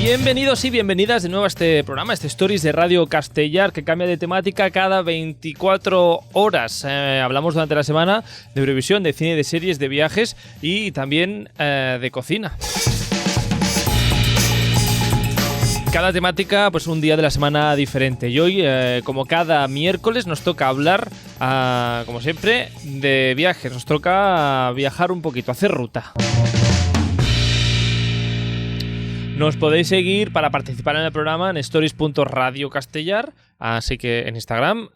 Bienvenidos y bienvenidas de nuevo a este programa, este Stories de Radio Castellar, que cambia de temática cada 24 horas. Hablamos durante la semana de Eurovisión, de cine, de series, de viajes y también de cocina. Cada temática, pues un día de la semana diferente. Y hoy, como cada miércoles, nos toca hablar, como siempre, de viajes. Nos toca viajar un poquito, hacer ruta. Nos podéis seguir para participar en el programa en stories.radiocastellar, así que en Instagram,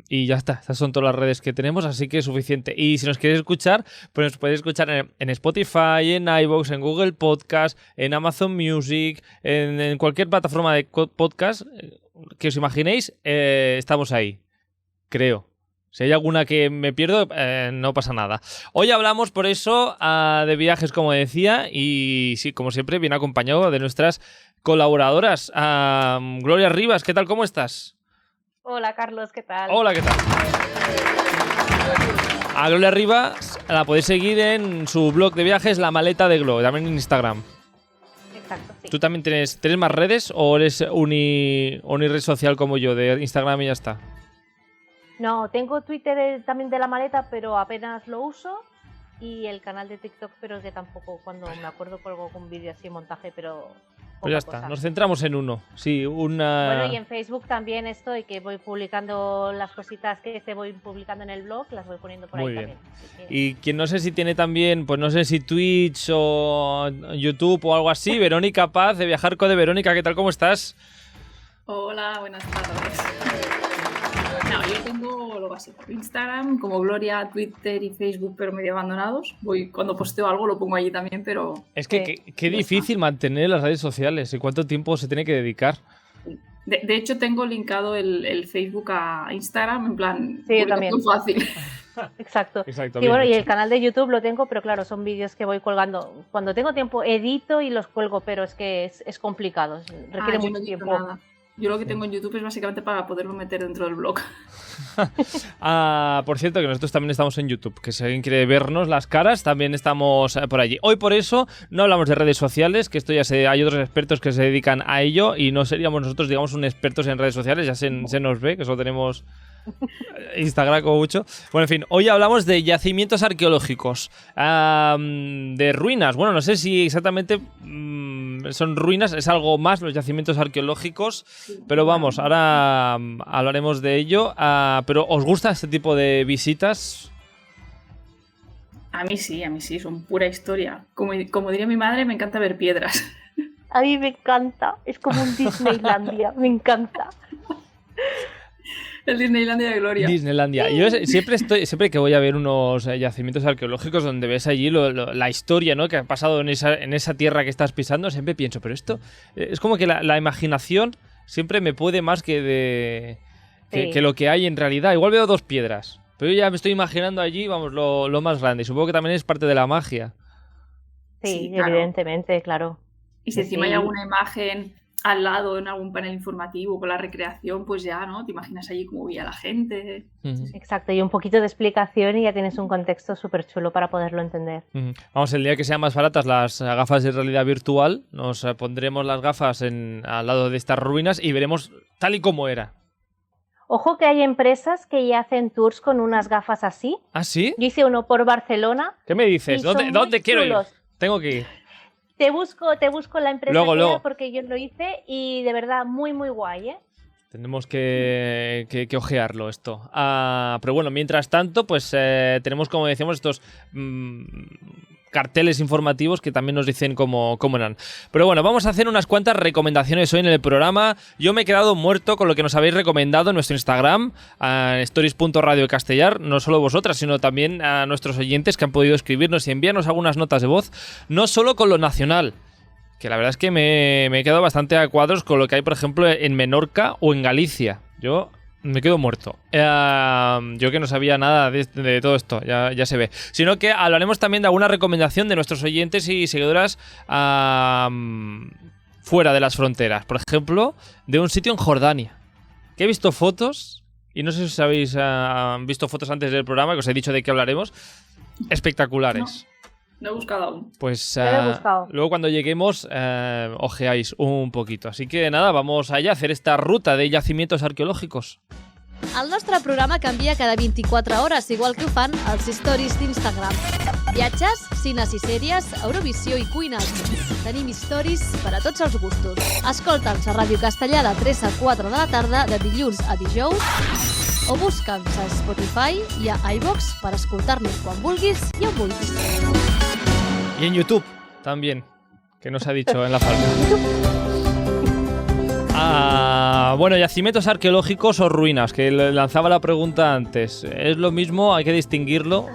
y ya está, estas son todas las redes que tenemos, así que es suficiente. Y si nos queréis escuchar, pues nos podéis escuchar en Spotify, en iVoox, en Google Podcast, en Amazon Music, en cualquier plataforma de podcast que os imaginéis, estamos ahí, creo. Si hay alguna que me pierdo, no pasa nada. Hoy hablamos, por eso, de viajes, como decía, y sí, como siempre, bien acompañado de nuestras colaboradoras. Gloria Rivas, ¿qué tal? ¿Cómo estás? Hola, Carlos, ¿qué tal? Hola, ¿qué tal? A Gloria Rivas la podéis seguir en su blog de viajes, La Maleta de Glo, también en Instagram. Exacto, sí. ¿Tú también tienes más redes o eres red social como yo, de Instagram y ya está? No, tengo Twitter también de La Maleta, pero apenas lo uso. Y el canal de TikTok, pero que tampoco, cuando me acuerdo, colgo algún vídeo así, montaje, pero... Pues ya está, nos centramos en uno. Sí, Bueno, y en Facebook también estoy, que voy publicando las cositas que te voy publicando en el blog, las voy poniendo por muy ahí bien. también. Que... Y quien no sé si tiene también, pues no sé si Twitch o YouTube o algo así, Verónica Paz, de Viajar con de Verónica, ¿qué tal? ¿Cómo estás? Hola, buenas tardes. No, yo tengo lo básico, Instagram, como Gloria, Twitter y Facebook, pero medio abandonados. Cuando posteo algo lo pongo allí también, pero... Es que qué difícil mantener las redes sociales y cuánto tiempo se tiene que dedicar. De hecho, tengo linkado el Facebook a Instagram, en plan... Sí, yo también. Muy fácil. Exacto. Exacto, Y bueno, y el canal de YouTube lo tengo, pero claro, son vídeos que voy colgando. Cuando tengo tiempo edito y los cuelgo, pero es que es complicado, requiere mucho tiempo. Nada. Yo lo que tengo en YouTube es básicamente para poderlo meter dentro del blog. Por cierto, que nosotros también estamos en YouTube, que si alguien quiere vernos las caras, también estamos por allí. Hoy por eso no hablamos de redes sociales, que esto ya hay otros expertos que se dedican a ello y no seríamos nosotros, digamos, un expertos en redes sociales, ya se nos ve, que solo tenemos Instagram como mucho. Bueno, en fin, hoy hablamos de yacimientos arqueológicos, de ruinas. Bueno, no sé si exactamente son ruinas, es algo más los yacimientos arqueológicos, pero vamos, ahora hablaremos de ello. Pero ¿os gusta este tipo de visitas? A mí sí, son pura historia. Como diría mi madre, me encanta ver piedras. A mí me encanta, es como un Disneylandia, me encanta. El Disneylandia de Gloria. Disneylandia. Yo siempre que voy a ver unos yacimientos arqueológicos donde ves allí la historia, ¿no?, que ha pasado en esa tierra que estás pisando, siempre pienso, pero esto es como que la imaginación siempre me puede más que lo que hay en realidad. Igual veo dos piedras, pero yo ya me estoy imaginando allí, vamos, lo más grande. Y supongo que también es parte de la magia. Sí, claro. Evidentemente, claro. Y si encima hay alguna imagen al lado en algún panel informativo con la recreación, pues ya, ¿no? Te imaginas allí cómo veía la gente. Exacto, y un poquito de explicación y ya tienes un contexto súper chulo para poderlo entender. Vamos, el día que sean más baratas las gafas de realidad virtual, nos pondremos las gafas al lado de estas ruinas y veremos tal y como era. Ojo que hay empresas que ya hacen tours con unas gafas así. ¿Ah, sí? Yo hice uno por Barcelona. ¿Qué me dices? ¿Dónde quiero ir? Tengo que ir. Te busco la empresa luego. Porque yo lo hice y de verdad muy muy guay, ¿eh? Tenemos que ojearlo esto. Pero bueno, mientras tanto, pues tenemos, como decíamos, estos carteles informativos que también nos dicen cómo eran. Pero bueno, vamos a hacer unas cuantas recomendaciones hoy en el programa. Yo me he quedado muerto con lo que nos habéis recomendado en nuestro Instagram, stories.radiocastellar, no solo vosotras, sino también a nuestros oyentes que han podido escribirnos y enviarnos algunas notas de voz, no solo con lo nacional, que la verdad es que me he quedado bastante a cuadros con lo que hay, por ejemplo, en Menorca o en Galicia. Yo me quedo muerto. Yo que no sabía nada de todo esto, ya se ve. Sino que hablaremos también de alguna recomendación de nuestros oyentes y seguidoras fuera de las fronteras. Por ejemplo, de un sitio en Jordania, que he visto fotos, y no sé si habéis visto fotos antes del programa, que os he dicho de qué hablaremos, espectaculares. No he buscado aún. Pues Yo lo he buscado. luego cuando lleguemos ojeáis un poquito. Así que nada, vamos allá a hacer esta ruta de yacimientos arqueològics. El nostre programa canvia cada 24 hores, igual que ho fan els stories d'Instagram. Viatges, cines i sèries, Eurovisió i cuines. Tenim stories per a tots els gustos. Escolta'ns a Ràdio Castellà de 3 a 4 de la tarda, de dilluns a dijous, o busca'ns a Spotify i a iVoox per escoltar-nos quan vulguis i on vulguis. Y en YouTube también, que nos ha dicho en la falda. Bueno, yacimientos arqueológicos o ruinas, que le lanzaba la pregunta antes. ¿Es lo mismo? ¿Hay que distinguirlo?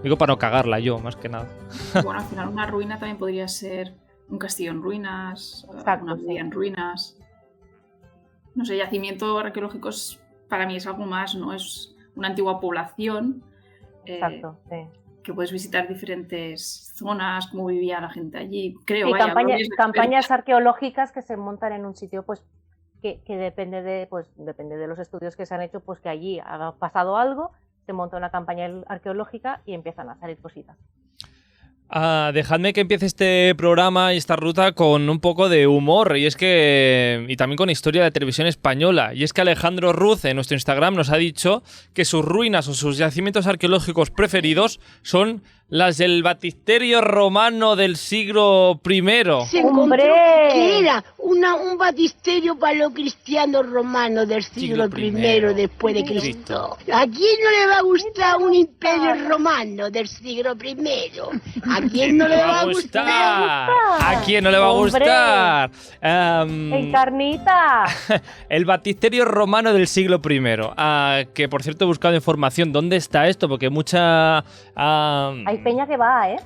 Digo para no cagarla yo, más que nada. Bueno, al final una ruina también podría ser un castillo en ruinas, Exacto, una abadía en ruinas. No sé, yacimiento arqueológico para mí es algo más, ¿no? Es una antigua población Exacto, sí. que puedes visitar diferentes zonas, cómo vivía la gente allí. Creo, Sí, vaya, campañas arqueológicas que se montan en un sitio pues que depende de los estudios que se han hecho, pues que allí ha pasado algo, se monta una campaña arqueológica y empiezan a salir cositas. Dejadme que empiece este programa y esta ruta con un poco de humor y también con historia de televisión española. Y es que Alejandro Ruz en nuestro Instagram nos ha dicho que sus ruinas o sus yacimientos arqueológicos preferidos son las del baptisterio romano del siglo I. Se encontró ¡Hombre! que era un baptisterio paleocristiano romano del siglo I después de Cristo. ¿A quién no le va a gustar un imperio romano del siglo I? ¿A quién no le va a gustar? ¿A quién no le va a ¡Hombre! gustar? ¡En carnita! El baptisterio romano del siglo I. Que por cierto he buscado información. ¿Dónde está esto? Porque mucha... Hay peña que va, ¿eh?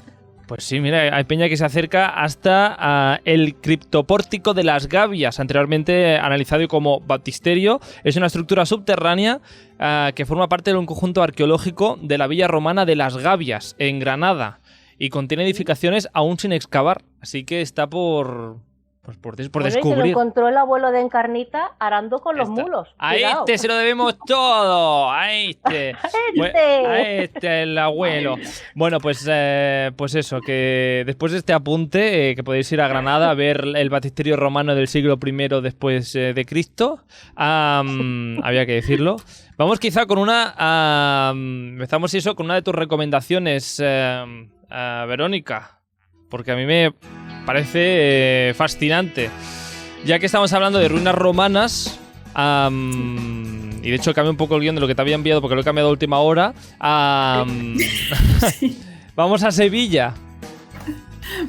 Pues sí, mira, hay peña que se acerca hasta el criptopórtico de las Gavias, anteriormente analizado como baptisterio. Es una estructura subterránea que forma parte de un conjunto arqueológico de la villa romana de las Gavias, en Granada, y contiene edificaciones aún sin excavar, así que está por Bueno, y se lo descubrir. encontró el abuelo de Encarnita arando con los Está. mulos. A Cuidado. este se lo debemos todo. A este. A este, el abuelo. Bueno, pues eso, que después de este apunte, que podéis ir a Granada a ver el baptisterio romano del siglo I después de Cristo. Había que decirlo. Vamos quizá con empezamos eso, con una de tus recomendaciones, Verónica. Porque a mí me parece fascinante. Ya que estamos hablando de ruinas romanas, y de hecho cambio un poco el guión de lo que te había enviado porque lo he cambiado a última hora. Vamos a Sevilla.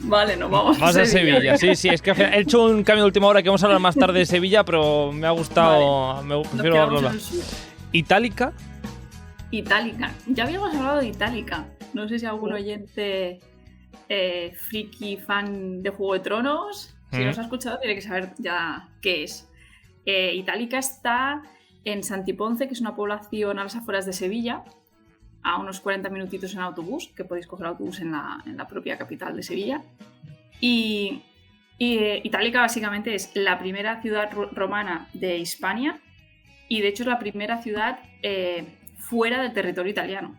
Vale, no vamos a Sevilla. Sí, es que al final he hecho un cambio de última hora que vamos a hablar más tarde de Sevilla, pero me ha gustado. Vale. Prefiero hablarlo. ¿Itálica? Itálica. Ya habíamos hablado de Itálica. No sé si algún oyente friki fan de Juego de Tronos, si nos ha escuchado, tiene que saber ya qué es. Itálica está en Santiponce, que es una población a las afueras de Sevilla, a unos 40 minutitos en autobús, que podéis coger autobús en la propia capital de Sevilla. Y Itálica básicamente es la primera ciudad romana de Hispania y de hecho es la primera ciudad fuera del territorio italiano.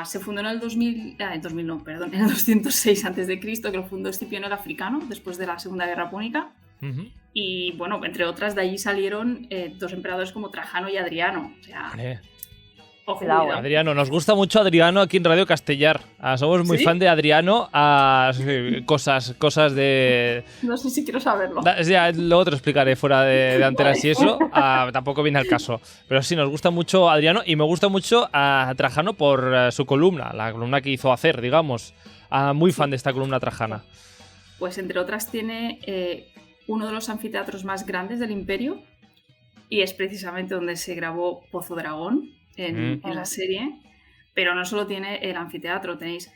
Se fundó en el 206 a.C., que lo fundó Escipión el Africano después de la Segunda Guerra Púnica. Uh-huh. Y bueno, entre otras, de allí salieron dos emperadores como Trajano y Adriano. O sea, ojo, cuidado. Adriano, nos gusta mucho Adriano aquí en Radio Castellar. Somos muy fan de Adriano. Cosas de... No sé si quiero saberlo. Ya, luego te lo explicaré fuera de antenas y eso. Tampoco viene al caso. Pero sí, nos gusta mucho Adriano y me gusta mucho a Trajano por su columna, la columna que hizo hacer, digamos. Muy fan de esta columna trajana. Pues entre otras tiene uno de los anfiteatros más grandes del imperio y es precisamente donde se grabó Pozo Dragón en la serie. Pero no solo tiene el anfiteatro, tenéis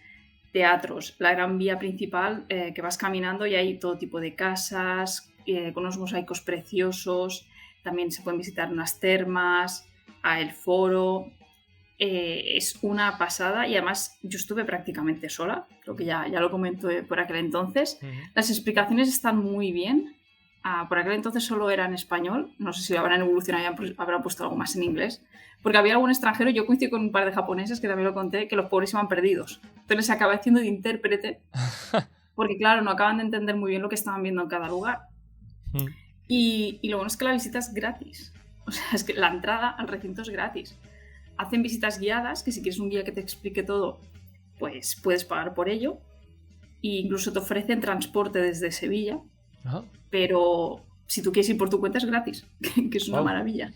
teatros, la gran vía principal que vas caminando y hay todo tipo de casas con unos mosaicos preciosos. También se pueden visitar unas termas, el foro. Es una pasada y además yo estuve prácticamente sola, creo que ya lo comenté por aquel entonces. Las explicaciones están muy bien por aquel entonces solo era en español, no sé si habrán evolucionado y habrán puesto algo más en inglés, porque había algún extranjero, yo coincidí con un par de japoneses que también lo conté, que los pobres iban perdidos. Entonces se acaba haciendo de intérprete, porque claro, no acaban de entender muy bien lo que estaban viendo en cada lugar. Y lo bueno es que la visita es gratis. O sea, es que la entrada al recinto es gratis. Hacen visitas guiadas, que si quieres un guía que te explique todo, pues puedes pagar por ello. E incluso te ofrecen transporte desde Sevilla. Ajá. Pero si tú quieres ir por tu cuenta es gratis, que es una maravilla.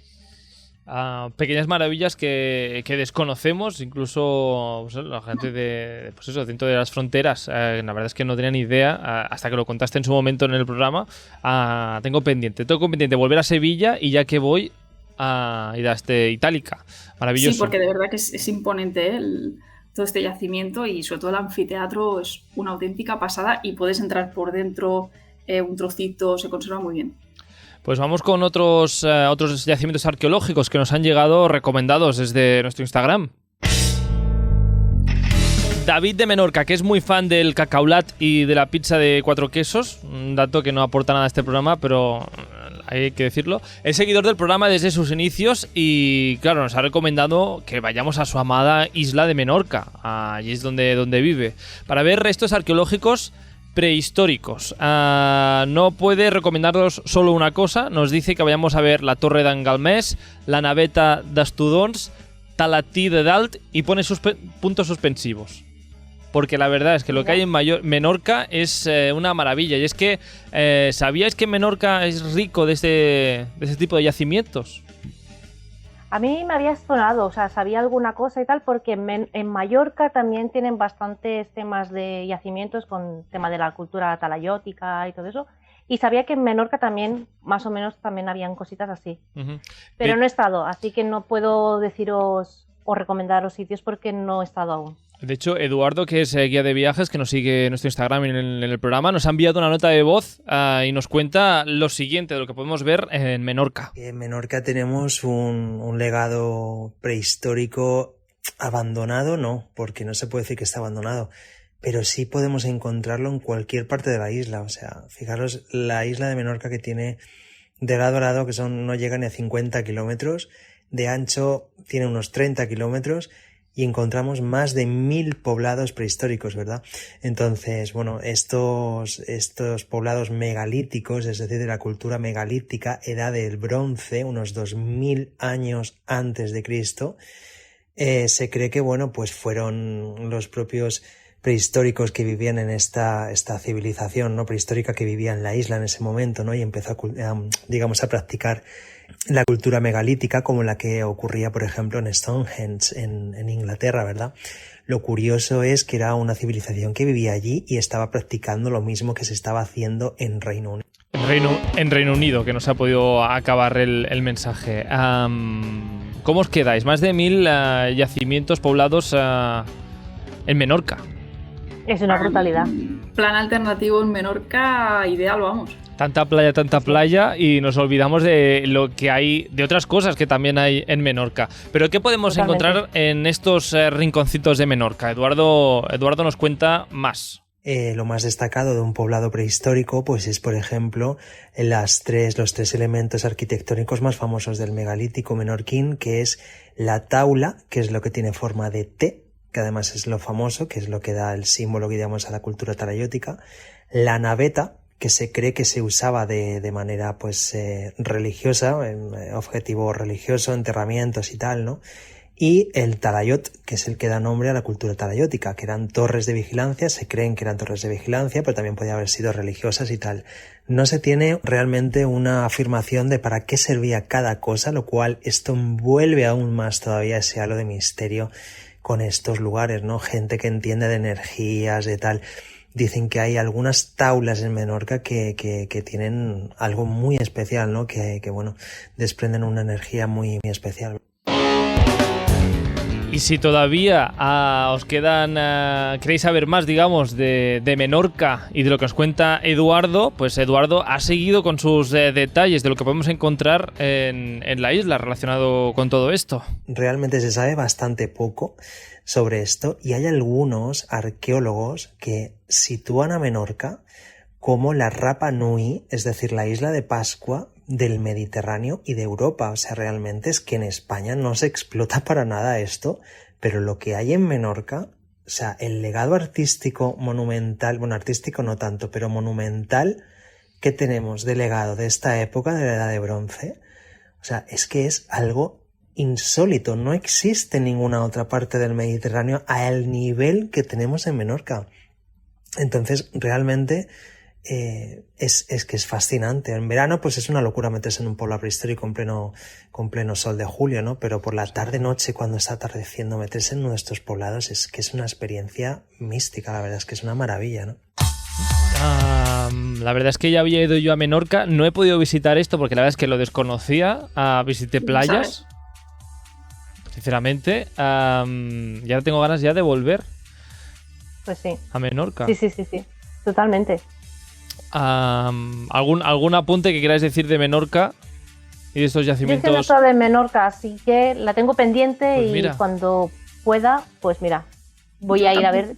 Pequeñas maravillas que desconocemos, incluso pues, la gente dentro de las fronteras. La verdad es que no tenía ni idea hasta que lo contaste en su momento en el programa. Tengo pendiente volver a Sevilla y ya que voy a ir a Itálica. Maravilloso. Sí, porque de verdad que es imponente todo este yacimiento y sobre todo el anfiteatro es una auténtica pasada y puedes entrar por dentro un trocito, se conserva muy bien. Pues vamos con otros yacimientos arqueológicos que nos han llegado recomendados desde nuestro Instagram. David de Menorca, que es muy fan del cacaulat y de la pizza de 4 quesos, un dato que no aporta nada a este programa, pero hay que decirlo. Es seguidor del programa desde sus inicios y, claro, nos ha recomendado que vayamos a su amada isla de Menorca. Allí es donde vive, para ver restos arqueológicos prehistóricos. No puede recomendarnos solo una cosa. Nos dice que vayamos a ver la Torre d'en Galmés, la Naveta d'Estudons, Talatí de Dalt y pone puntos suspensivos. Porque la verdad es que lo que hay en Menorca es una maravilla. Y es que, ¿sabíais que Menorca es rico de ese tipo de yacimientos? A mí me había sonado, o sea, sabía alguna cosa y tal, porque en Mallorca también tienen bastantes temas de yacimientos con tema de la cultura talayótica y todo eso. Y sabía que en Menorca también, más o menos, también habían cositas así. Uh-huh. Pero no he estado, así que no puedo deciros o recomendaros sitios porque no he estado aún. De hecho, Eduardo, que es guía de viajes, que nos sigue en nuestro Instagram y en el programa, nos ha enviado una nota de voz y nos cuenta lo siguiente de lo que podemos ver en Menorca. En Menorca tenemos un legado prehistórico abandonado, no, porque no se puede decir que está abandonado, pero sí podemos encontrarlo en cualquier parte de la isla. O sea, fijaros la isla de Menorca, que tiene de lado a lado, que no llegan ni a 50 kilómetros, de ancho tiene unos 30 kilómetros, y encontramos más de 1000 poblados prehistóricos, ¿verdad? Entonces, bueno, estos poblados megalíticos, es decir, de la cultura megalítica, edad del bronce, unos 2000 años antes de Cristo, se cree que, bueno, pues fueron los propios prehistóricos que vivían en esta civilización, ¿no?, prehistórica, que vivía en la isla en ese momento, ¿no?, y empezó a practicar la cultura megalítica, como la que ocurría, por ejemplo, en Stonehenge, en Inglaterra, ¿verdad? Lo curioso es que era una civilización que vivía allí y estaba practicando lo mismo que se estaba haciendo en Reino Unido. En Reino Unido, que nos ha podido acabar el mensaje. ¿Cómo os quedáis? Más de 1000 yacimientos poblados en Menorca. Es una brutalidad. Plan alternativo en Menorca, ideal, vamos. Tanta playa y nos olvidamos de lo que hay, de otras cosas que también hay en Menorca. Pero ¿qué podemos encontrar en estos rinconcitos de Menorca? Eduardo nos cuenta más. Lo más destacado de un poblado prehistórico pues es, por ejemplo, los tres elementos arquitectónicos más famosos del megalítico menorquín, que es la taula, que es lo que tiene forma de T, que además es lo famoso, que es lo que da el símbolo, digamos, a la cultura talayótica, la naveta, que se cree que se usaba de manera pues religiosa, objetivo religioso, enterramientos y tal, ¿no? Y el talayot, que es el que da nombre a la cultura talayótica, que eran torres de vigilancia, se creen que eran torres de vigilancia, pero también podían haber sido religiosas y tal. No se tiene realmente una afirmación de para qué servía cada cosa, lo cual esto envuelve aún más todavía ese halo de misterio con estos lugares, ¿no? Gente que entiende de energías, de tal. Dicen que hay algunas taulas en Menorca que tienen algo muy especial, ¿no? Que bueno, desprenden una energía muy, muy especial. Y si todavía os quedan, queréis saber más, digamos, de Menorca y de lo que os cuenta Eduardo, pues Eduardo ha seguido con sus detalles de lo que podemos encontrar en la isla relacionado con todo esto. Realmente se sabe bastante poco sobre esto y hay algunos arqueólogos que sitúan a Menorca como la Rapa Nui, es decir, la isla de Pascua del Mediterráneo y de Europa. O sea, realmente es que en España no se explota para nada esto, pero lo que hay en Menorca, o sea, el legado artístico monumental, bueno, artístico no tanto, pero monumental que tenemos de legado de esta época, de la Edad de Bronce, o sea, es que es algo insólito. No existe en ninguna otra parte del Mediterráneo al nivel que tenemos en Menorca. Entonces, realmente es que es fascinante. En verano, pues es una locura meterse en un pueblo prehistórico con pleno sol de julio, ¿no? Pero por la tarde-noche, cuando está atardeciendo, meterse en uno de estos poblados es que es una experiencia mística, la verdad es que es una maravilla, ¿no? La verdad es que ya había ido yo a Menorca, no he podido visitar esto porque la verdad es que lo desconocía. Visité playas, sinceramente. Y ahora tengo ganas ya de volver. Pues sí. A Menorca. Sí, totalmente. ¿Algún apunte que queráis decir de Menorca y de estos yacimientos? Yo no he estado de Menorca, así que la tengo pendiente Pues y mira, cuando pueda, pues mira, voy a ir a ver.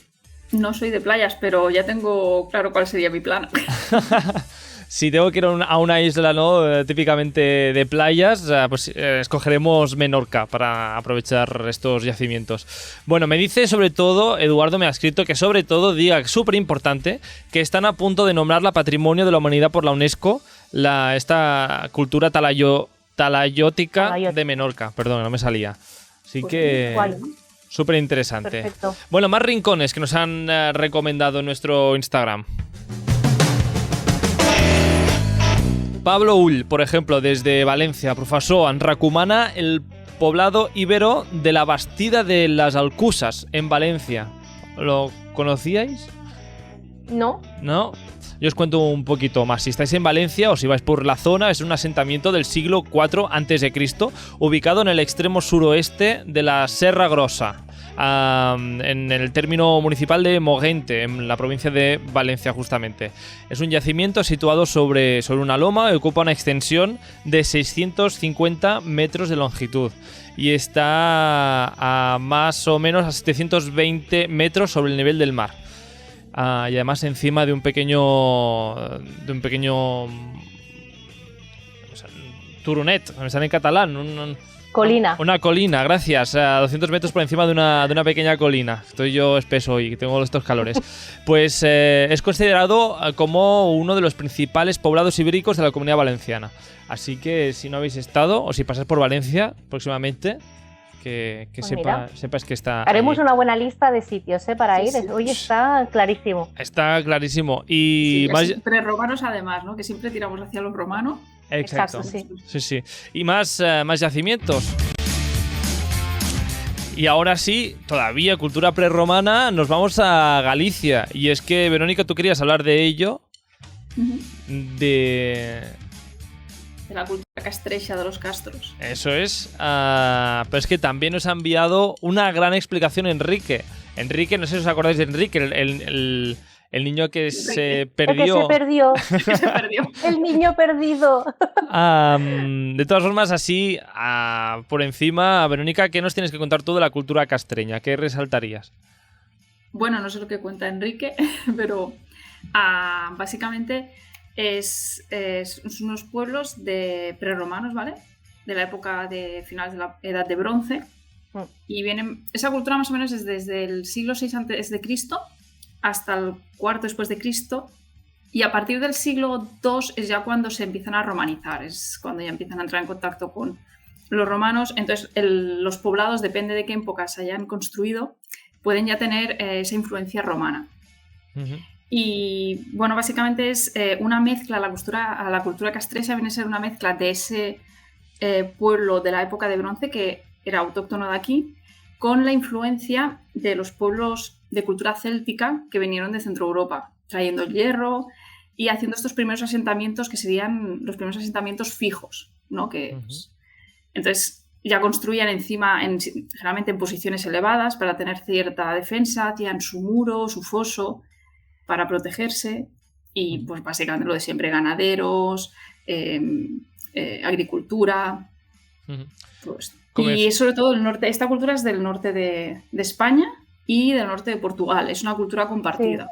No soy de playas, pero ya tengo claro cuál sería mi plan. si tengo que ir a una isla, ¿no? Típicamente de playas, pues escogeremos Menorca para aprovechar estos yacimientos. Bueno, me dice sobre todo, Eduardo me ha escrito que sobre todo diga, súper importante, que están a punto de nombrarla Patrimonio de la Humanidad por la UNESCO, esta cultura talayótica de Menorca. Perdón, no me salía. Así Pues que... igual. Súper interesante. Perfecto. Bueno, más rincones que nos han recomendado en nuestro Instagram. Pablo Ull, por ejemplo, desde Valencia, profesor en Racumana, el poblado íbero de la Bastida de las Alcusas, en Valencia. ¿Lo conocíais? No. ¿No? Yo os cuento un poquito más. Si estáis en Valencia o si vais por la zona, es un asentamiento del siglo IV a.C., ubicado en el extremo suroeste de la Serra Grossa, en el término municipal de Mogente, en la provincia de Valencia justamente. Es un yacimiento situado sobre una loma y ocupa una extensión de 650 metros de longitud y está a más o menos a 720 metros sobre el nivel del mar. Y además encima de un pequeño turonet, me sale en catalán, Colina. una colina, gracias, a 200 metros por encima de una pequeña colina. Estoy yo espeso hoy, tengo estos calores. Pues es considerado como uno de los principales poblados ibéricos de la Comunidad Valenciana. Así que si no habéis estado o si pasáis por Valencia próximamente, que Pues sepas que está Haremos ahí. una buena lista de sitios para ir. Sí. Hoy está clarísimo. Está clarísimo. Y Sí, más... preromanos además, ¿no? Que siempre tiramos hacia los romanos. Exacto. Exacto, Sí. Y más yacimientos. Y ahora sí, todavía cultura prerromana, nos vamos a Galicia. Y es que, Verónica, tú querías hablar de ello, de la cultura castrecha de los castros. Eso es. Pero es que también nos ha enviado una gran explicación Enrique. Enrique, no sé si os acordáis de Enrique, el niño que se perdió. El que se perdió. Que se perdió. El niño perdido. De todas formas, así, por encima, Verónica, ¿qué nos tienes que contar tú de la cultura castreña? ¿Qué resaltarías? Bueno, no sé lo que cuenta Enrique, pero básicamente es unos pueblos de prerromanos, ¿vale? De la época de finales de la Edad de Bronce. Y esa cultura más o menos es desde el siglo VI a.C. hasta el IV después de Cristo. Y a partir del siglo II es ya cuando se empiezan a romanizar, es cuando ya empiezan a entrar en contacto con los romanos. Entonces los poblados, depende de qué época se hayan construido, pueden ya tener esa influencia romana. Uh-huh. Y bueno, básicamente es una mezcla, la cultura castrecha viene a ser una mezcla de ese pueblo de la época de bronce que era autóctono de aquí, con la influencia de los pueblos de cultura céltica que vinieron de Centro Europa, trayendo el hierro y haciendo estos primeros asentamientos que serían los primeros asentamientos fijos, ¿no? Que, entonces ya construían encima, generalmente en posiciones elevadas para tener cierta defensa, hacían su muro, su foso para protegerse y pues básicamente lo de siempre, ganaderos, agricultura, pues. Y sobre todo el norte, esta cultura es del norte de España y del norte de Portugal, es una cultura compartida.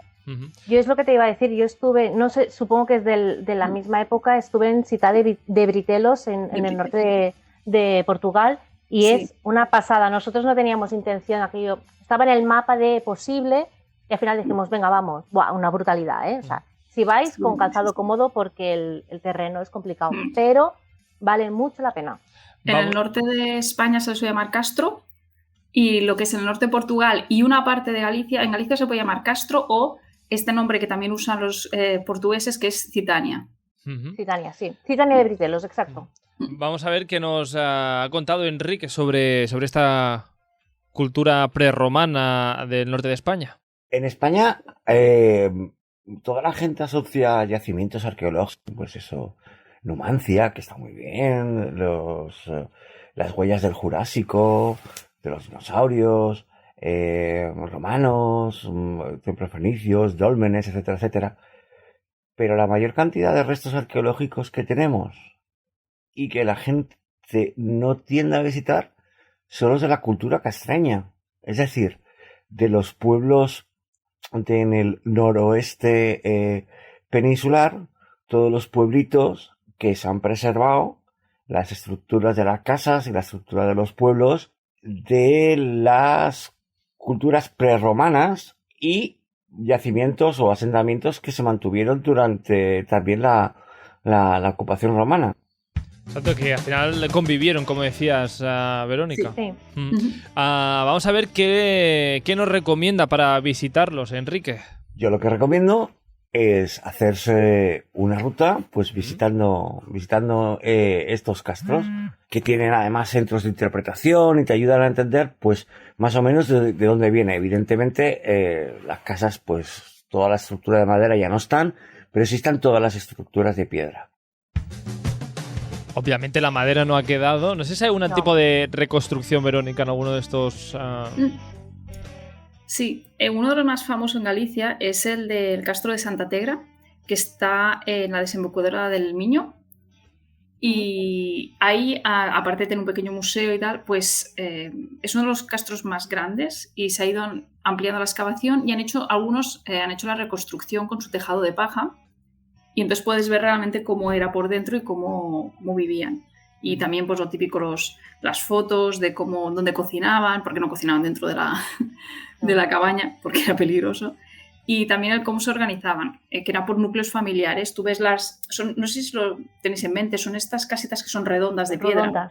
Yo es lo que te iba a decir, yo estuve, no sé, supongo que es de la misma época, estuve en Ciudad de Britelos, en el norte de Portugal, y es una pasada. Nosotros no teníamos intención, aquello estaba en el mapa de posible, y al final dijimos, venga, vamos. Buah, una brutalidad, ¿eh? O sea, si vais con calzado cómodo, porque el terreno es complicado, pero vale mucho la pena. En el norte de España se suele llamar Castro, y lo que es en el norte de Portugal y una parte de Galicia, en Galicia se puede llamar Castro o este nombre que también usan los portugueses, que es Citania. Citania, sí. Citania de Britelos, exacto. Vamos a ver qué nos ha contado Enrique sobre esta cultura prerromana del norte de España. En España, toda la gente asocia yacimientos arqueológicos, pues eso, Numancia, que está muy bien, las huellas del Jurásico, de los dinosaurios, romanos, templos fenicios, dólmenes, etcétera, etcétera. Pero la mayor cantidad de restos arqueológicos que tenemos y que la gente no tiende a visitar son los de la cultura castreña. Es decir, de los pueblos en el noroeste peninsular, todos los pueblitos que se han preservado, las estructuras de las casas y la estructura de los pueblos de las culturas prerromanas y yacimientos o asentamientos que se mantuvieron durante también la ocupación romana. Exacto, que al final convivieron, como decías, Verónica. Sí. Vamos a ver qué nos recomienda para visitarlos, Enrique. Yo lo que recomiendo es hacerse una ruta, pues visitando estos castros, que tienen además centros de interpretación y te ayudan a entender, pues, más o menos de dónde viene. Evidentemente, las casas, pues, toda la estructura de madera ya no están, pero sí están todas las estructuras de piedra. Obviamente la madera no ha quedado. No sé si hay algún tipo de reconstrucción, Verónica, en alguno de estos... Sí, uno de los más famosos en Galicia es el del Castro de Santa Tegra, que está en la desembocadura del Miño. Y ahí, aparte de tener un pequeño museo y tal, pues es uno de los castros más grandes y se ha ido ampliando la excavación y algunos han hecho la reconstrucción con su tejado de paja. Y entonces puedes ver realmente cómo era por dentro y cómo vivían. Y también, pues lo típico, las fotos de dónde cocinaban, porque no cocinaban dentro de la cabaña, porque era peligroso. Y también el cómo se organizaban, que era por núcleos familiares. Tú ves no sé si lo tenéis en mente, son estas casitas que son redondas de piedra.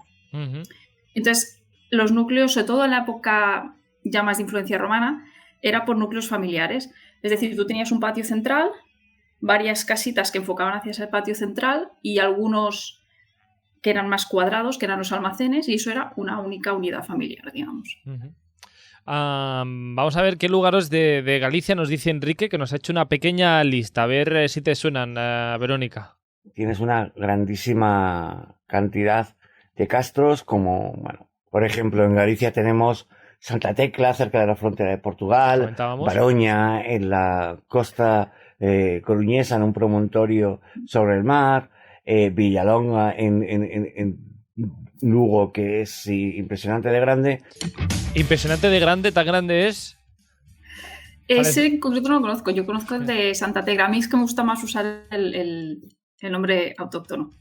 Entonces, los núcleos, sobre todo en la época ya más de influencia romana, era por núcleos familiares. Es decir, tú tenías un patio central, varias casitas que enfocaban hacia ese patio central y algunos que eran más cuadrados, que eran los almacenes, y eso era una única unidad familiar, digamos. Vamos a ver qué lugares de Galicia nos dice Enrique, que nos ha hecho una pequeña lista. A ver si te suenan, Verónica. Tienes una grandísima cantidad de castros, como, bueno, por ejemplo, en Galicia tenemos Santa Tecla, cerca de la frontera de Portugal, Baroña, en la costa coruñesa, en un promontorio sobre el mar, Villalonga en Lugo, que es impresionante de grande. Impresionante de grande, tan grande es. Ese en concreto no lo conozco, yo conozco el de Santa Tegra. A mí es que me gusta más usar el nombre autóctono.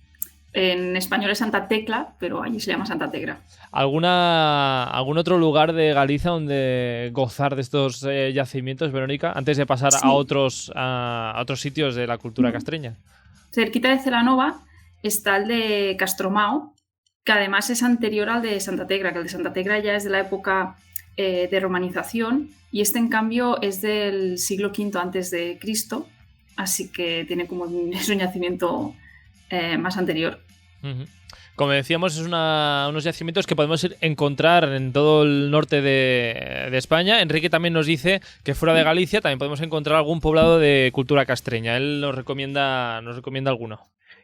En español es Santa Tecla, pero allí se llama Santa Tegra. ¿Algún otro lugar de Galicia donde gozar de estos yacimientos, Verónica, antes de pasar a otros sitios de la cultura castreña? Cerquita de Celanova está el de Castromao, que además es anterior al de Santa Tegra, que el de Santa Tegra ya es de la época de romanización y este, en cambio, es del siglo V antes de Cristo, así que tiene como un yacimiento más anterior. Como decíamos, es unos yacimientos que podemos encontrar en todo el norte de España. Enrique también nos dice que fuera de Galicia también podemos encontrar algún poblado de cultura castreña. Él nos recomienda alguno.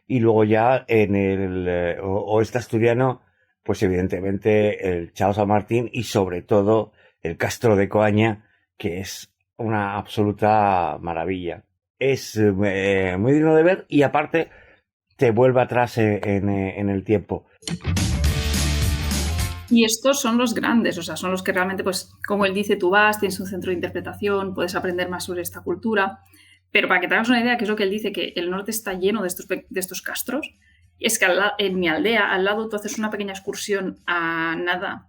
Y luego ya en el oeste asturiano, pues evidentemente el Chao San Martín y sobre todo el Castro de Coaña, que es una absoluta maravilla. Es muy digno de ver y aparte te vuelve atrás en el tiempo. Y estos son los grandes, o sea, son los que realmente, pues, como él dice, tú vas, tienes un centro de interpretación, puedes aprender más sobre esta cultura. Pero para que te hagas una idea, que es lo que él dice, que el norte está lleno de estos castros, es que en mi aldea, al lado, tú haces una pequeña excursión a nada,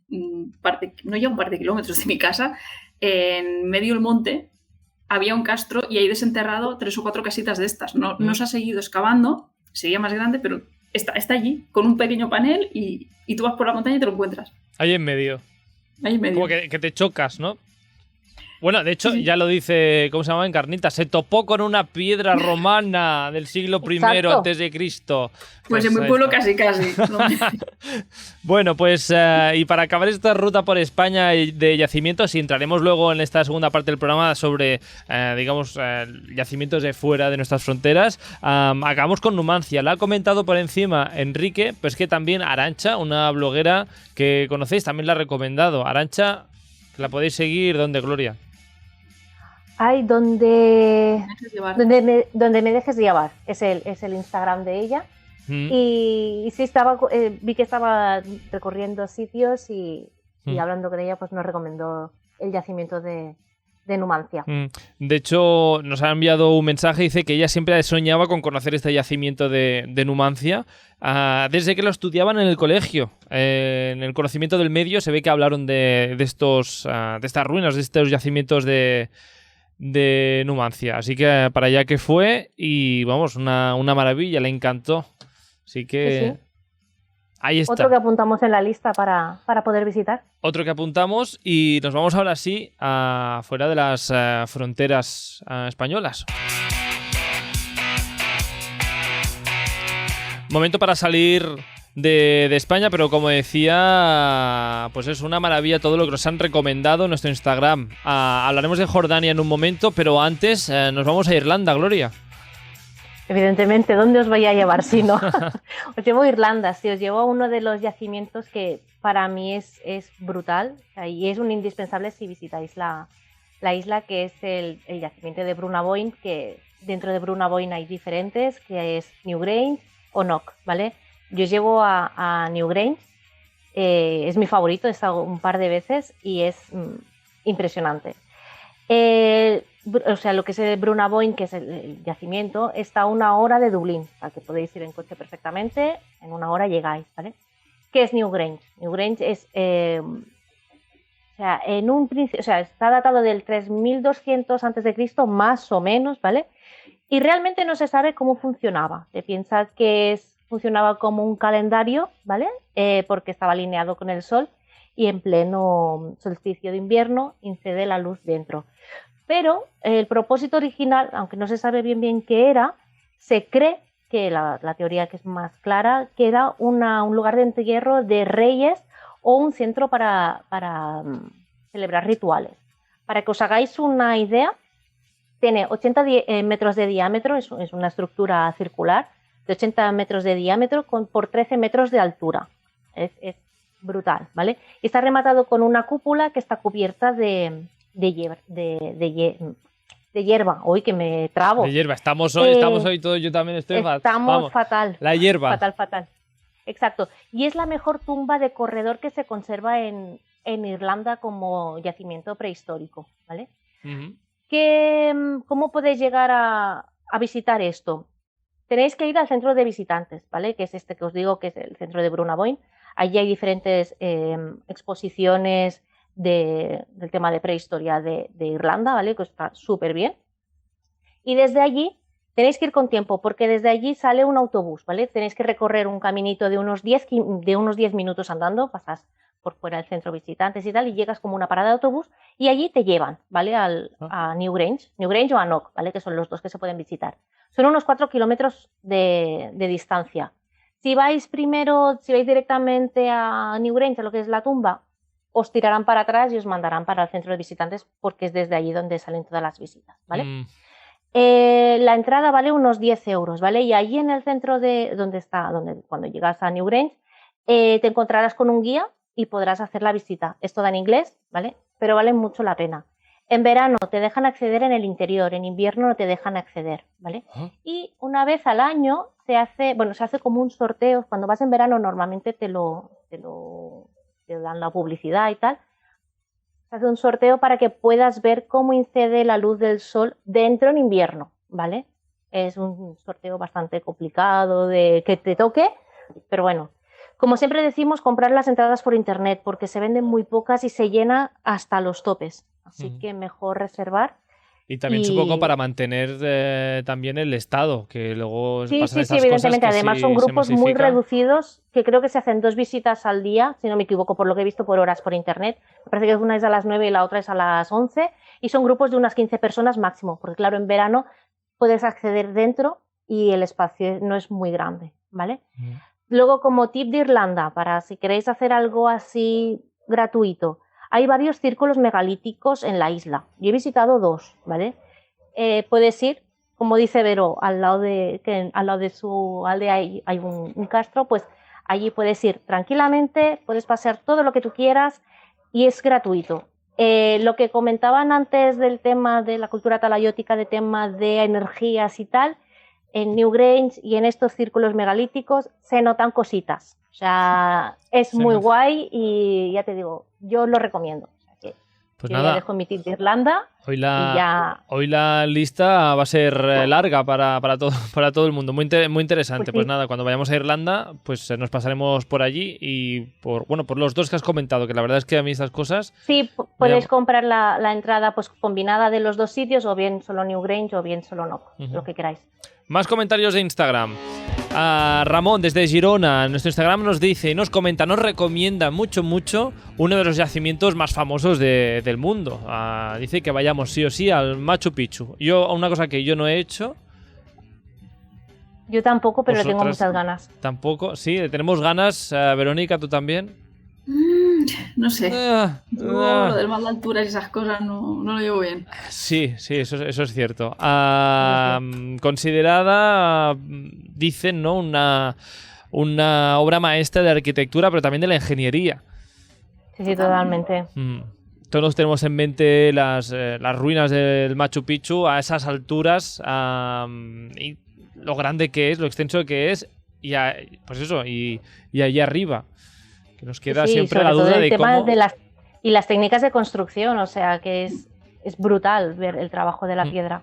no ya un par de kilómetros de mi casa, en medio del monte, había un castro y hay desenterrado 3 o 4 casitas de estas. No se ha seguido excavando, sería más grande, pero está allí, con un pequeño panel y tú vas por la montaña y te lo encuentras. Ahí en medio. Ahí en medio. Como que te chocas, ¿no? Bueno, de hecho, ya lo dice, ¿cómo se llama? Encarnita. Se topó con una piedra romana del siglo I antes de Cristo. Pues en mi pueblo casi. ¿No? Bueno, pues y para acabar esta ruta por España de yacimientos, y entraremos luego en esta segunda parte del programa sobre, yacimientos de fuera de nuestras fronteras, acabamos con Numancia. La ha comentado por encima Enrique, pues que también Arantxa, una bloguera que conocéis, también la ha recomendado. Arantxa, la podéis seguir, ¿dónde, Gloria? Ay, donde me dejes llevar. Es el Instagram de ella. Y sí, vi que estaba recorriendo sitios y hablando con ella, pues nos recomendó el yacimiento de Numancia. De hecho, nos ha enviado un mensaje, dice que ella siempre soñaba con conocer este yacimiento de Numancia desde que lo estudiaban en el colegio. En el conocimiento del medio se ve que hablaron de estas ruinas, de estos yacimientos de Numancia. Así que para allá que fue y vamos, una maravilla, le encantó. Así que sí. Ahí está. Otro que apuntamos en la lista para poder visitar. Otro que apuntamos y nos vamos ahora sí fuera de las fronteras españolas. Momento para salir de España, pero como decía, pues es una maravilla todo lo que nos han recomendado en nuestro Instagram. Hablaremos de Jordania en un momento, pero antes nos vamos a Irlanda, Gloria. Evidentemente, ¿dónde os voy a llevar si no? Os llevo a Irlanda, sí, os llevo a uno de los yacimientos que para mí es brutal, y es un indispensable si visitáis la isla, que es el yacimiento de Brunaboyne, que dentro de Brunaboyne hay diferentes, que es Newgrange o Knock, ¿vale? Yo os llevo a Newgrange, es mi favorito, he estado un par de veces y es impresionante. O sea, lo que es el Brunaboyne, que es el yacimiento, está a 1 hora de Dublín, o sea, que podéis ir en coche perfectamente, en 1 hora llegáis, ¿vale? ¿Qué es Newgrange? Newgrange es, está datado del 3200 a.C., más o menos, ¿vale? Y realmente no se sabe cómo funcionaba. Se piensa que funcionaba como un calendario, ¿vale? Porque estaba alineado con el sol y en pleno solsticio de invierno incide la luz dentro. Pero el propósito original, aunque no se sabe bien qué era, se cree que la teoría que es más clara, que era un lugar de entierro de reyes o un centro para celebrar rituales. Para que os hagáis una idea, tiene 80 metros de diámetro, es una estructura circular de 80 metros de diámetro por 13 metros de altura. Es brutal, ¿vale? Y está rematado con una cúpula que está cubierta de hierba. Hoy que me trabo. De hierba. Estamos hoy todos, yo también estoy fatal. La hierba. Fatal. Exacto. Y es la mejor tumba de corredor que se conserva en Irlanda como yacimiento prehistórico, ¿vale? ¿Cómo podéis llegar a visitar esto? Tenéis que ir al centro de visitantes, ¿vale? Que es este que os digo, que es el centro de Brunaboyne. Allí hay diferentes exposiciones del tema de prehistoria de Irlanda, ¿vale? Que está súper bien. Y desde allí tenéis que ir con tiempo, porque desde allí sale un autobús, ¿vale? Tenéis que recorrer un caminito de unos 10 minutos andando, pasas por fuera del centro de visitantes y tal, y llegas como una parada de autobús y allí te llevan, ¿vale? A Newgrange o a Knock, ¿vale? Que son los dos que se pueden visitar. Son unos 4 kilómetros de distancia. Si vais directamente a Newgrange, a lo que es la tumba, os tirarán para atrás y os mandarán para el centro de visitantes porque es desde allí donde salen todas las visitas, ¿vale? La entrada vale unos 10 euros, ¿vale? Y allí en el centro cuando llegas a Newgrange, te encontrarás con un guía y podrás hacer la visita. Es toda en inglés, ¿vale? Pero vale mucho la pena. En verano te dejan acceder en el interior, en invierno no te dejan acceder, ¿vale? Y una vez al año se hace como un sorteo. Cuando vas en verano normalmente te dan la publicidad y tal. Se hace un sorteo para que puedas ver cómo incide la luz del sol dentro en invierno, ¿vale? Es un sorteo bastante complicado de que te toque, pero bueno. Como siempre decimos, comprar las entradas por internet porque se venden muy pocas y se llena hasta los topes. Así que mejor reservar. Y también supongo para mantener también el estado, que luego pasan estas evidentemente. cosas que Además son grupos muy reducidos, que creo que se hacen 2 visitas al día, si no me equivoco, por lo que he visto por horas por internet. Me parece que una es a las 9 y la otra es a las 11, y son grupos de unas 15 personas máximo, porque claro, en verano puedes acceder dentro y el espacio no es muy grande, ¿vale? Luego, como tip de Irlanda, para si queréis hacer algo así gratuito, hay varios círculos megalíticos en la isla. Yo he visitado 2, ¿vale? Puedes ir, como dice Vero, al lado de su aldea hay un castro, pues allí puedes ir tranquilamente, puedes pasear todo lo que tú quieras y es gratuito. Lo que comentaban antes del tema de la cultura talayótica, de tema de energías y tal, en Newgrange y en estos círculos megalíticos se notan cositas. O sea, es muy guay y ya te digo, yo lo recomiendo. O sea que pues yo nada, ya dejo mi tip de Irlanda. Hoy la lista va a ser larga para todo el mundo. Muy interesante. Pues nada, cuando vayamos a Irlanda, pues nos pasaremos por allí y por los 2 que has comentado, que la verdad es que a mí estas cosas... Sí, podéis comprar la entrada pues combinada de los 2 sitios, o bien solo Newgrange o bien solo Knock, lo que queráis. Más comentarios de Instagram. Ramón desde Girona, en nuestro Instagram nos dice y nos comenta, nos recomienda mucho uno de los yacimientos más famosos del mundo. Dice que vayamos sí o sí al Machu Picchu. Una cosa que yo no he hecho. Yo tampoco, pero le tengo muchas ganas. Tampoco, sí, tenemos ganas. Verónica, ¿tú también? No sé. Lo del mal de alturas y esas cosas no lo llevo bien. Sí, eso es cierto. Considerada, dicen, ¿no? Una obra maestra de arquitectura, pero también de la ingeniería. Sí, totalmente. Todos tenemos en mente las ruinas del Machu Picchu a esas alturas y lo grande que es, lo extenso que es y allá arriba. Que nos queda siempre la duda de cómo... Y las técnicas de construcción, o sea que es brutal ver el trabajo de la piedra.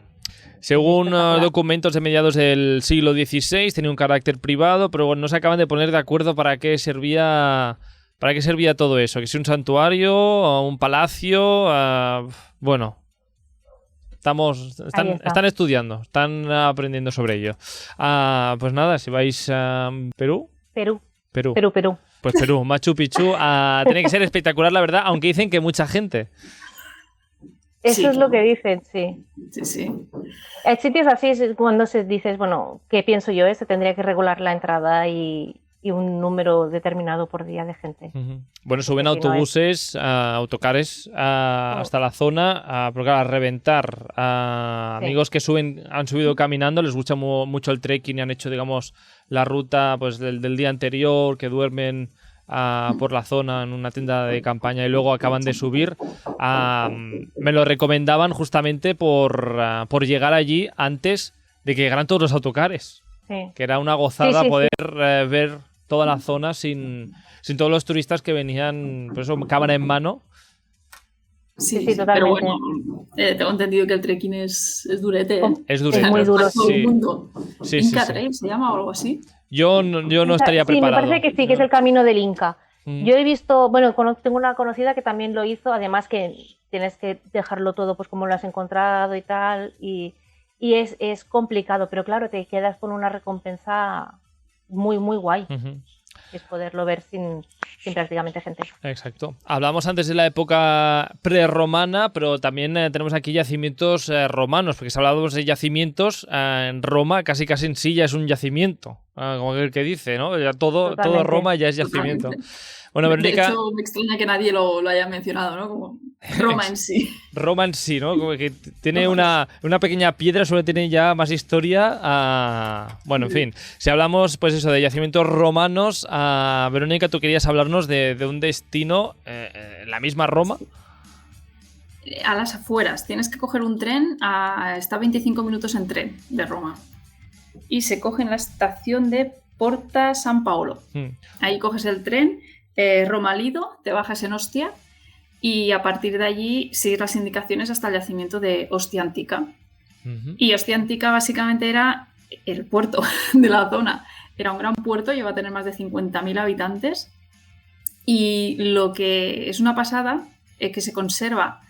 Según documentos de mediados del siglo XVI, tenía un carácter privado, pero no se acaban de poner de acuerdo para qué servía todo eso. Que si un santuario, un palacio... bueno... Están estudiando, están aprendiendo sobre ello. Pues nada, si vais a Perú. Pues Perú, Machu Picchu, tiene que ser espectacular, la verdad, aunque dicen que mucha gente. Eso es lo que dicen, sí. Sí. Hay sitios así cuando dices, bueno, ¿qué pienso yo? Se tendría que regular la entrada y un número determinado por día de gente. Bueno, suben autobuses, autocares hasta la zona, porque a reventar. Amigos que han subido caminando, les gusta mucho el trekking y han hecho, digamos, la ruta pues del día anterior, que duermen por la zona en una tienda de campaña y luego acaban de subir. Me lo recomendaban justamente por llegar allí antes de que llegaran todos los autocares. Sí. Que era una gozada poder ver toda la zona sin todos los turistas que venían, por eso, cámara en mano. Sí, totalmente. Pero bueno, tengo entendido que el trekking es durete. Es durete. Es muy duro, todo el mundo. Sí. Inca Trail se llama o algo así. Yo no estaría preparado. Sí, me parece que sí, que es el camino del Inca. Yo he visto, tengo una conocida que también lo hizo, además que tienes que dejarlo todo pues como lo has encontrado y tal, y es complicado, pero claro, te quedas con una recompensa muy, muy guay. Es poderlo ver sin prácticamente gente. Exacto. Hablamos antes de la época prerromana, pero también tenemos aquí yacimientos romanos, porque si hablábamos de yacimientos, en Roma casi en sí ya es un yacimiento, como el que dice, ¿no? Ya todo Roma ya es yacimiento. Bueno, Verónica... De hecho, me extraña que nadie lo haya mencionado, ¿no? Como Roma en sí. Roma en sí, ¿no? Como que tiene una pequeña piedra, solo tiene ya más historia. Bueno, en fin. Si hablamos, pues eso, de yacimientos romanos, Verónica, tú querías hablarnos de un destino en la misma Roma. A las afueras. Tienes que coger un tren, está 25 minutos en tren de Roma. y se coge en la estación de Porta San Paolo. Ahí coges el tren, Roma Lido, te bajas en Ostia y a partir de allí sigues las indicaciones hasta el yacimiento de Ostia Antica. Y Ostia Antica básicamente era el puerto de la zona. Era un gran puerto, lleva a tener más de 50.000 habitantes y lo que es una pasada es que se conserva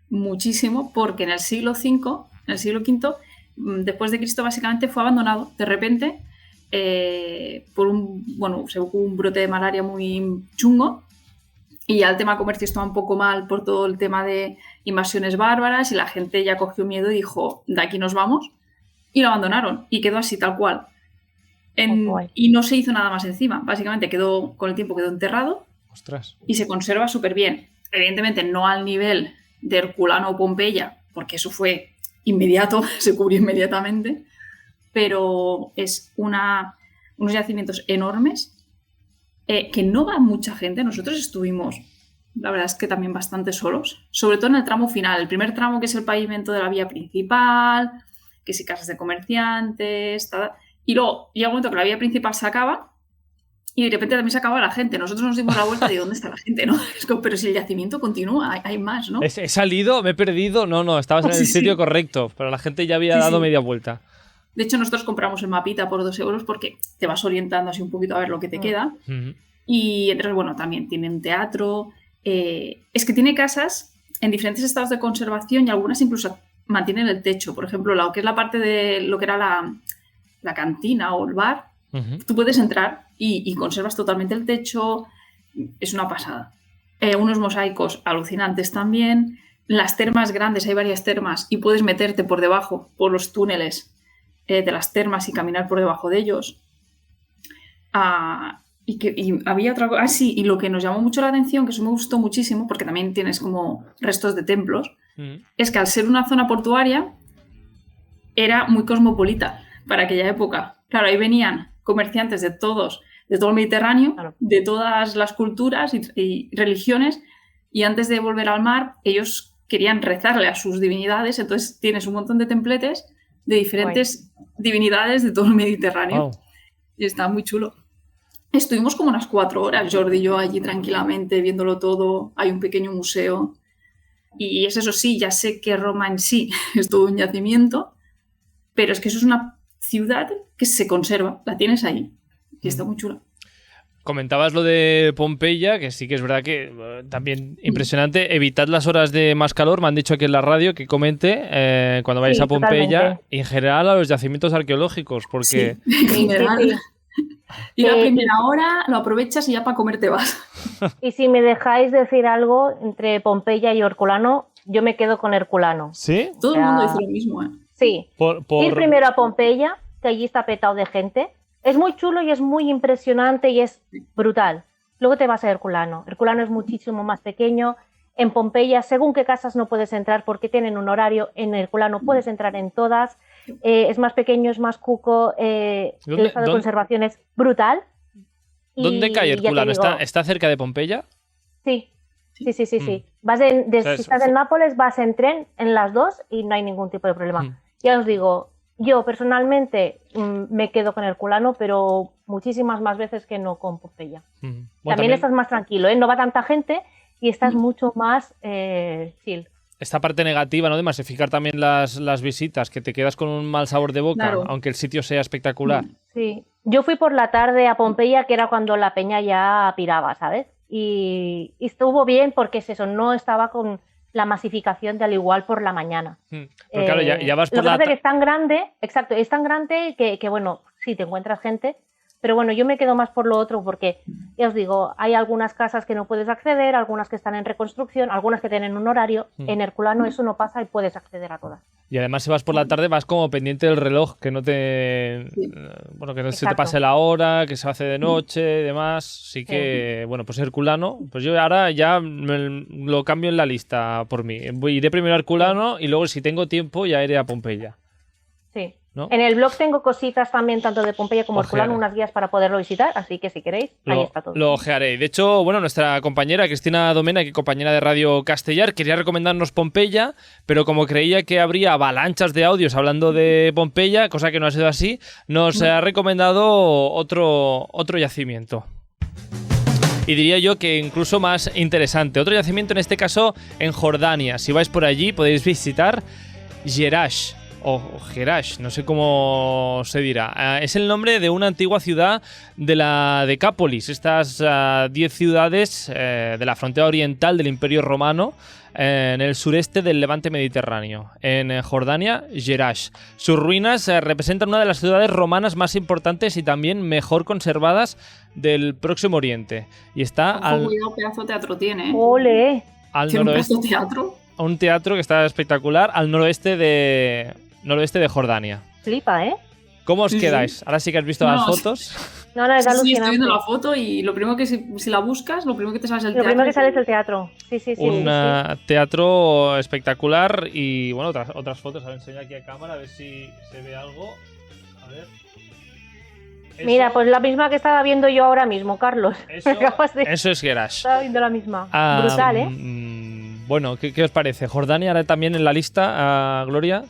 muchísimo porque en el siglo V, después de Cristo, básicamente fue abandonado de repente por un brote de malaria muy chungo y ya el tema comercio estaba un poco mal por todo el tema de invasiones bárbaras y la gente ya cogió miedo y dijo, de aquí nos vamos, y lo abandonaron y quedó así tal cual. Y no se hizo nada más encima, básicamente con el tiempo quedó enterrado. Ostras. Y se conserva súper bien. Evidentemente no al nivel de Herculano o Pompeya, porque eso fue inmediato, se cubrió inmediatamente, pero es unos yacimientos enormes que no va mucha gente. Nosotros estuvimos, la verdad es que también bastante solos, sobre todo en el tramo final, el primer tramo que es el pavimento de la vía principal, que sí, casas de comerciantes, y luego llega un momento que la vía principal se acaba y de repente también se acaba la gente. Nosotros nos dimos la vuelta de dónde está la gente, ¿no? Es como, pero si el yacimiento continúa, hay más, ¿no? He salido, me he perdido. No, estabas en el sitio correcto, pero la gente ya había dado media vuelta. De hecho, nosotros compramos el mapita por 2 euros porque te vas orientando así un poquito a ver lo que te queda. Y entonces, bueno, también tiene un teatro. Es que tiene casas en diferentes estados de conservación y algunas incluso mantienen el techo. Por ejemplo, lo que es la parte de lo que era la cantina o el bar, tú puedes entrar y conservas totalmente el techo. Es una pasada. Unos mosaicos alucinantes también. Las termas grandes, hay varias termas y puedes meterte por debajo, por los túneles de las termas y caminar por debajo de ellos. Y había otra cosa. Sí, y lo que nos llamó mucho la atención, que eso me gustó muchísimo, porque también tienes como restos de templos, es que al ser una zona portuaria era muy cosmopolita para aquella época. Claro, ahí venían comerciantes de todo el Mediterráneo, claro, de todas las culturas y religiones, y antes de volver al mar ellos querían rezarle a sus divinidades, entonces tienes un montón de templetes de diferentes divinidades de todo el Mediterráneo. Wow. Y está muy chulo. Estuvimos como unas 4 horas, Jordi y yo, allí tranquilamente viéndolo todo. Hay un pequeño museo y es eso, sí, ya sé que Roma en sí es todo un yacimiento, pero es que eso es una ciudad que se conserva, la tienes ahí y está muy chula. Comentabas lo de Pompeya, que sí que es verdad que también impresionante. Evitad las horas de más calor, me han dicho aquí en la radio que comente cuando vayáis a Pompeya, totalmente. Y en general a los yacimientos arqueológicos, porque... Sí, en general. Ir a primera hora, lo aprovechas y ya para comer te vas. Y si me dejáis decir algo entre Pompeya y Herculano, yo me quedo con Herculano. ¿Sí? Todo el mundo dice lo mismo, ¿eh? Sí. Ir primero a Pompeya, que allí está petado de gente. Es muy chulo y es muy impresionante y es brutal. Luego te vas a Herculano. Herculano es muchísimo más pequeño. En Pompeya, según qué casas no puedes entrar porque tienen un horario. En Herculano puedes entrar en todas. Es más pequeño, es más cuco. El estado de conservación es brutal. ¿Dónde cae Herculano? ¿Está cerca de Pompeya? Sí. Vas si estás en Nápoles, vas en tren en las dos y no hay ningún tipo de problema. Ya os digo, yo personalmente me quedo con Herculano, pero muchísimas más veces que no con Pompeya. Bueno, también estás más tranquilo, ¿eh? No va tanta gente y estás mucho más chill. Esta parte negativa, ¿no? De masificar también las visitas, que te quedas con un mal sabor de boca, claro, aunque el sitio sea espectacular. Sí, yo fui por la tarde a Pompeya, que era cuando la peña ya piraba, ¿sabes? Y estuvo bien porque es eso, no estaba con la masificación de al igual por la mañana. Pero claro, ya vas por lo que pasa es que es tan grande, exacto, es tan grande que bueno, sí te encuentras gente, pero bueno, yo me quedo más por lo otro porque, ya os digo, hay algunas casas que no puedes acceder, algunas que están en reconstrucción, algunas que tienen un horario. En Herculano eso no pasa y puedes acceder a todas. Y además si vas por la tarde vas como pendiente del reloj, que no te... Bueno, que no se te pase la hora, que se hace de noche y demás. Sí que, bueno, pues Herculano, pues yo ahora ya lo cambio en la lista por mí. Iré primero a Herculano y luego si tengo tiempo ya iré a Pompeya. Sí, ¿no? En el blog tengo cositas también, tanto de Pompeya como Herculano, unas guías para poderlo visitar, así que si queréis, ahí está todo. Lo ojearé. De hecho, bueno, nuestra compañera Cristina Domena, que compañera de Radio Castellar, quería recomendarnos Pompeya, pero como creía que habría avalanchas de audios hablando de Pompeya, cosa que no ha sido así, nos ha recomendado otro yacimiento. Y diría yo que incluso más interesante. Otro yacimiento, en este caso, en Jordania. Si vais por allí, podéis visitar Jerash. O Jerash, no sé cómo se dirá. Es el nombre de una antigua ciudad de la Decápolis, estas 10 ciudades de la frontera oriental del Imperio Romano, en el sureste del Levante Mediterráneo, en Jordania, Jerash. Sus ruinas representan una de las ciudades romanas más importantes y también mejor conservadas del Próximo Oriente. Y está Cuidado, pedazo de teatro tiene, ¿eh? ¡Ole! Al ¿Tiene noroeste. un pedazo de teatro? Un teatro que está espectacular al noroeste de Jordania. Flipa, ¿eh? ¿Cómo os Sí. quedáis? Ahora sí que has visto las fotos. No, es Sí, estoy alucinante. viendo la foto y lo primero que si la buscas, lo primero que te sale es el Lo teatro. primero que sale es el teatro. Sí. Un teatro espectacular y bueno, otras fotos. A ver, enseño aquí a cámara a ver si se ve algo. A ver. Eso- Mira, pues la misma que estaba viendo yo ahora mismo, Carlos. Eso es Jerash. Estaba viendo la misma. Brutal, ¿eh? Bueno, ¿qué os parece? ¿Jordania ahora también en la lista, Gloria?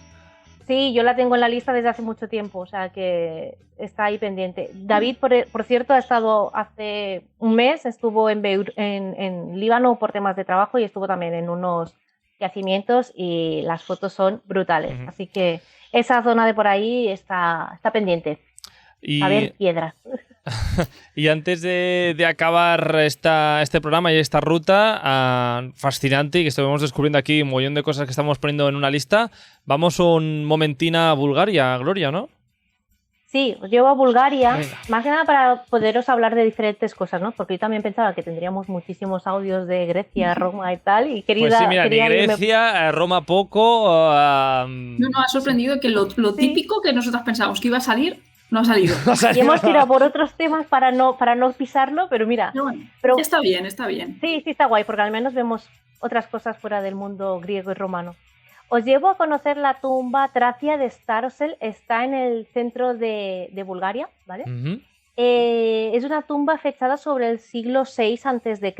Sí, yo la tengo en la lista desde hace mucho tiempo, o sea que está ahí pendiente. David, por cierto, ha estado hace un mes, estuvo en Líbano por temas de trabajo y estuvo también en unos yacimientos y las fotos son brutales. Ujú. Así que esa zona de por ahí está pendiente. Y, A ver, piedras. y antes de acabar este programa y esta ruta fascinante y que estuvimos descubriendo aquí un montón de cosas que estamos poniendo en una lista, vamos un momentín a Bulgaria, Gloria, ¿no? Sí, os llevo a Bulgaria, Venga. más que nada para poderos hablar de diferentes cosas, ¿no? Porque yo también pensaba que tendríamos muchísimos audios de Grecia, Roma y tal, y Pues sí, mira, ni Grecia, Roma poco. No, ha sorprendido que lo típico que nosotros pensábamos que iba a salir, no ha salido. Y hemos tirado por otros temas para no pisarlo, pero mira. Pero bueno, pero está bien, está bien. Sí, está guay, porque al menos vemos otras cosas fuera del mundo griego y romano. Os llevo a conocer la tumba Tracia de Starosel, está en el centro de Bulgaria, ¿vale? Uh-huh. Es una tumba fechada sobre el siglo VI a.C.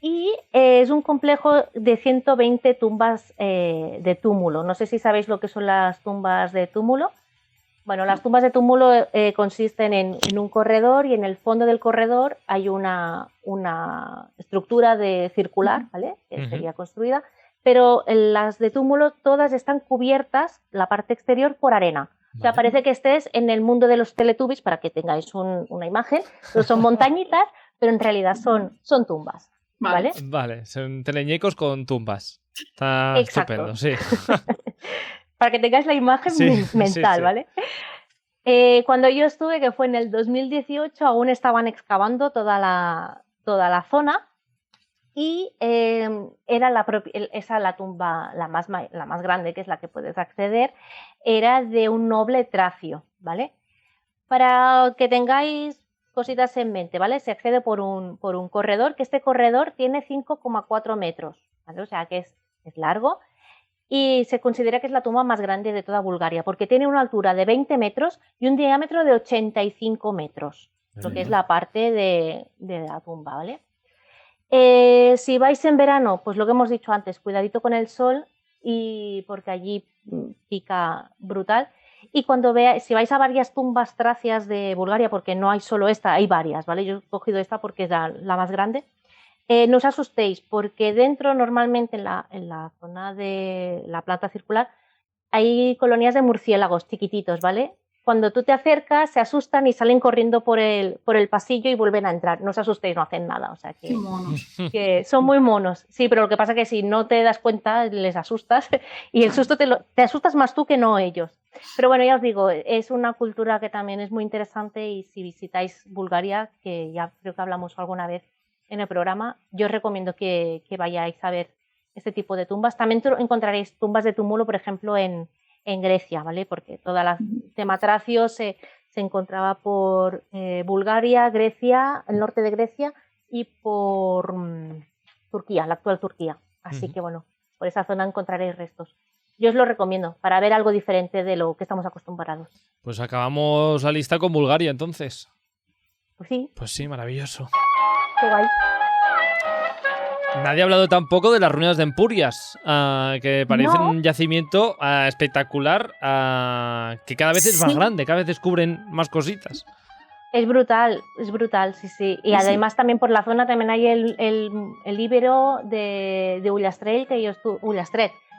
y es un complejo de 120 tumbas de túmulo. No sé si sabéis lo que son las tumbas de túmulo. Bueno, las tumbas de túmulo consisten en un corredor y en el fondo del corredor hay una estructura circular, ¿vale? Que sería construida, pero las de túmulo todas están cubiertas, la parte exterior, por arena. O sea, parece que estés en el mundo de los Teletubbies, para que tengáis una imagen. No son montañitas, pero en realidad son tumbas, ¿vale? Vale, son teleñecos con tumbas. Está Exacto. estupendo, sí. Para que tengáis la imagen mental, sí. ¿vale? Cuando yo estuve, que fue en el 2018, aún estaban excavando toda la zona y era la tumba, la más grande, que es la que puedes acceder, era de un noble tracio, ¿vale? Para que tengáis cositas en mente, ¿vale? Se accede por un corredor, que este corredor tiene 5,4 metros, ¿vale? O sea que es largo. Y se considera que es la tumba más grande de toda Bulgaria, porque tiene una altura de 20 metros y un diámetro de 85 metros, lo que es la parte de la tumba, ¿vale? Si vais en verano, pues lo que hemos dicho antes, cuidadito con el sol, y porque allí pica brutal. Y si vais a varias tumbas tracias de Bulgaria, porque no hay solo esta, hay varias, ¿vale? Yo he cogido esta porque es la más grande. No os asustéis, porque dentro normalmente en la zona de la planta circular hay colonias de murciélagos chiquititos, ¿vale? Cuando tú te acercas se asustan y salen corriendo por el pasillo y vuelven a entrar. No os asustéis, no hacen nada, o sea Qué monos. que son muy monos. Sí, pero lo que pasa es que si no te das cuenta les asustas y el susto te asustas más tú que no ellos. Pero bueno, ya os digo, es una cultura que también es muy interesante y si visitáis Bulgaria, que ya creo que hablamos alguna vez en el programa, yo os recomiendo que vayáis a ver este tipo de tumbas. También encontraréis tumbas de túmulo, por ejemplo, en Grecia, ¿vale? Porque toda la tema tracio se encontraba por Bulgaria, Grecia, el norte de Grecia y por Turquía, la actual Turquía. Así que bueno, por esa zona encontraréis restos. yo os lo recomiendo para ver algo diferente de lo que estamos acostumbrados. Pues acabamos la lista con Bulgaria, entonces. Pues sí, Pues sí, maravilloso. qué guay. Nadie ha hablado tampoco de las ruinas de Empurias, que parecen No. un yacimiento espectacular, que cada vez es más Sí. grande, cada vez descubren más cositas. Es brutal, sí, sí. Y Sí. además también por la zona también hay el íbero de Ullastret,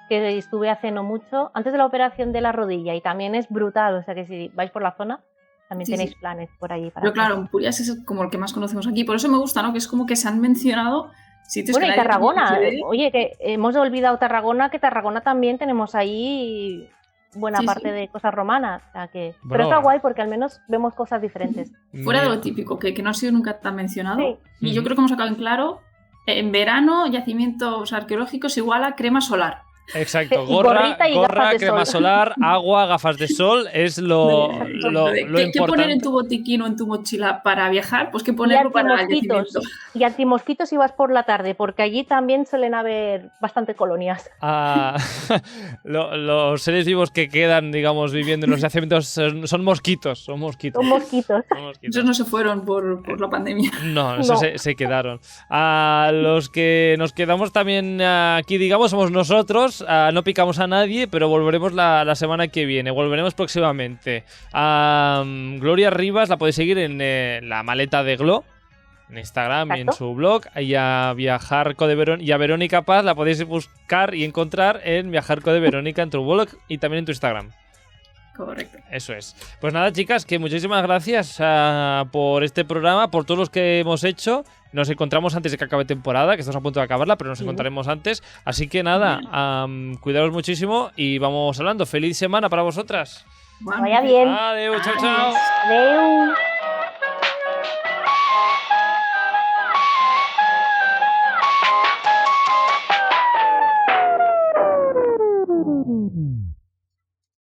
que estuve hace no mucho, antes de la operación de la rodilla, y también es brutal, o sea que si vais por la zona, también Sí, tenéis sí. planes por ahí. Para Pero hacer. claro, Empurias es como el que más conocemos aquí. Por eso me gusta, ¿no? Que es como que se han mencionado sitios Bueno, que y nadie Tarragona, conoce. oye, que hemos olvidado Tarragona, que Tarragona también tenemos ahí buena Sí, parte sí. de cosas romanas, o sea que... Bueno. Pero está guay porque al menos vemos cosas diferentes. Fuera de lo típico, que no ha sido nunca tan mencionado. Sí. Y yo Ujú. creo que hemos sacado en claro, en verano, yacimientos arqueológicos igual a crema solar. Exacto, Y gorra, gorrita y gafas de crema sol. solar, agua, gafas de sol, es lo ¿Qué poner importante. en tu botiquín o en tu mochila para viajar? Pues que Y ponerlo para el antimosquitos, yacimiento. y antimosquitos si vas por la tarde, porque allí también suelen haber bastante colonias. Los seres vivos que quedan, digamos, viviendo en los yacimientos son mosquitos, son mosquitos. Son mosquitos. Son mosquitos. Esos no se fueron por la pandemia. No, esos No. se quedaron. A los que nos quedamos también aquí, digamos, somos nosotros. No picamos a nadie, pero volveremos la semana que viene. Volveremos próximamente. Gloria Rivas la podéis seguir en la maleta de Glo, en Instagram y en Exacto. su blog. Y a y a Verónica Paz la podéis buscar y encontrar en Viajarco de Verónica en tu blog y también en tu Instagram. Correcto. Eso es. Pues nada, chicas, que muchísimas gracias por este programa, por todos los que hemos hecho. Nos encontramos antes de que acabe temporada, que estamos a punto de acabarla, pero nos encontraremos antes. Así que nada, cuidaros muchísimo y vamos hablando. ¡Feliz semana para vosotras! Vaya bien. Adiós, chao, chao. Adeu.